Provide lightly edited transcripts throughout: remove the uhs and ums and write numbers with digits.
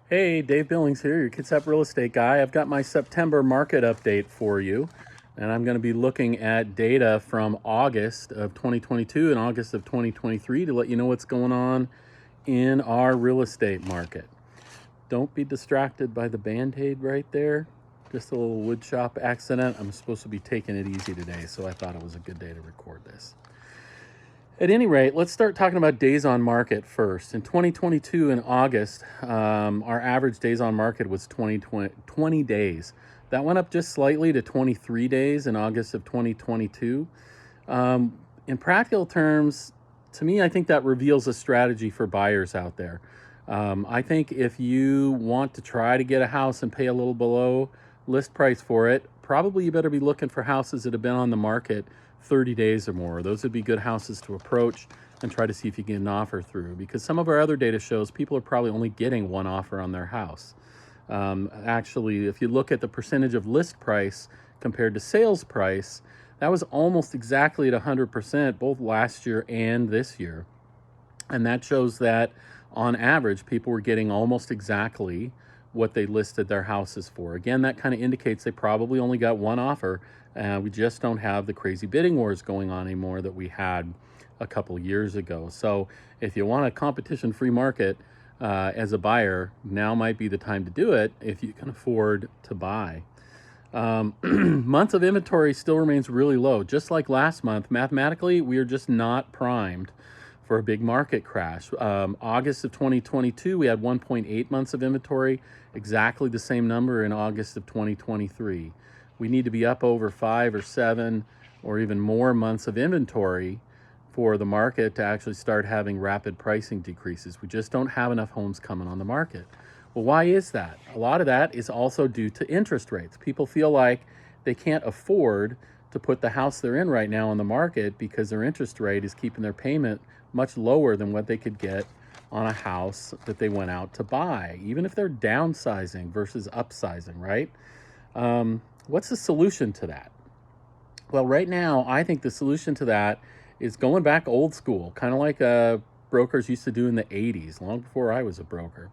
Hey, Dave Billings here, your Kitsap real estate guy. I've got my September market update for you, and I'm going to be looking at data from August of 2022 and August of 2023 to let you know what's going on in our real estate market. Don't be distracted by the Band-Aid right there. Just a little wood shop accident. I'm supposed to be taking it easy today, so I thought it was a good day to record this. At any rate, let's start talking about days on market first. In 2022, in August, our average days on market was 20 days. That went up just slightly to 23 days in August of 2022. In practical terms, to me, I think that reveals a strategy for buyers out there. I think if you want to try to get a house and pay a little below list price for it, probably you better be looking for houses that have been on the market 30 days or more. Those would be good houses to approach and try to see if you get an offer through, because some of our other data shows people are probably only getting one offer on their house. Actually, if you look at the percentage of list price compared to sales price, that was almost exactly at 100% both last year and this year. And that shows that on average, people were getting almost exactly what they listed their houses for. Again, that kind of indicates they probably only got one offer. We just don't have the crazy bidding wars going on anymore that we had a couple years ago. So if you want a competition-free market as a buyer, now might be the time to do it if you can afford to buy. Months of inventory still remains really low. Just like last month, mathematically, we are just not primed for a big market crash. August of 2022, we had 1.8 months of inventory, exactly the same number in August of 2023. We need to be up over 5 or 7 or even more months of inventory for the market to actually start having rapid pricing decreases. We just don't have enough homes coming on the market. Well, why is that? A lot of that is also due to interest rates. People feel like they can't afford to put the house they're in right now on the market because their interest rate is keeping their payment much lower than what they could get on a house that they went out to buy, even if they're downsizing versus upsizing, right? What's the solution to that? Well, right now, I think the solution to that is going back old school, kind of like brokers used to do in the 80s, long before I was a broker,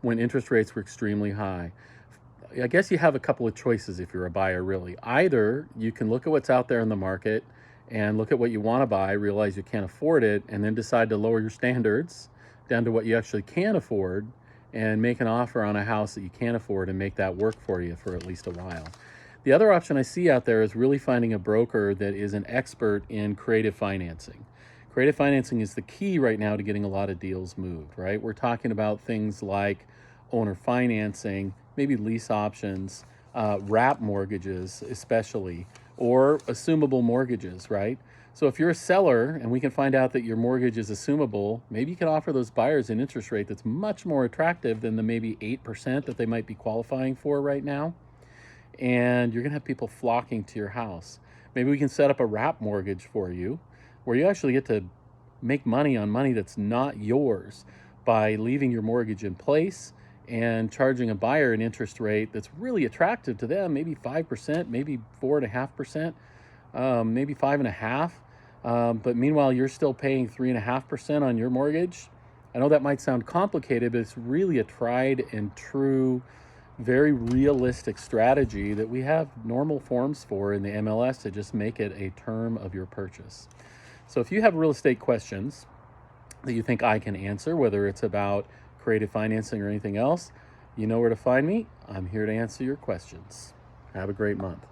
when interest rates were extremely high. I guess you have a couple of choices if you're a buyer, really. Either you can look at what's out there in the market and look at what you want to buy, realize you can't afford it, and then decide to lower your standards down to what you actually can afford and make an offer on a house that you can't afford and make that work for you for at least a while. The other option I see out there is really finding a broker that is an expert in creative financing. Creative financing is the key right now to getting a lot of deals moved, right? We're talking about things like owner financing, maybe lease options, wrap mortgages especially, or assumable mortgages, right? So if you're a seller and we can find out that your mortgage is assumable, maybe you can offer those buyers an interest rate that's much more attractive than the maybe 8% that they might be qualifying for right now. And you're gonna have people flocking to your house. Maybe we can set up a wrap mortgage for you where you actually get to make money on money that's not yours by leaving your mortgage in place and charging a buyer an interest rate that's really attractive to them, maybe 5%, maybe 4.5%, maybe 5.5%. But meanwhile, you're still paying 3.5% on your mortgage. I know that might sound complicated, but it's really a tried and true, very realistic strategy that we have normal forms for in the MLS to just make it a term of your purchase. So if you have real estate questions that you think I can answer, whether it's about creative financing or anything else, you know where to find me. I'm here to answer your questions. Have a great month.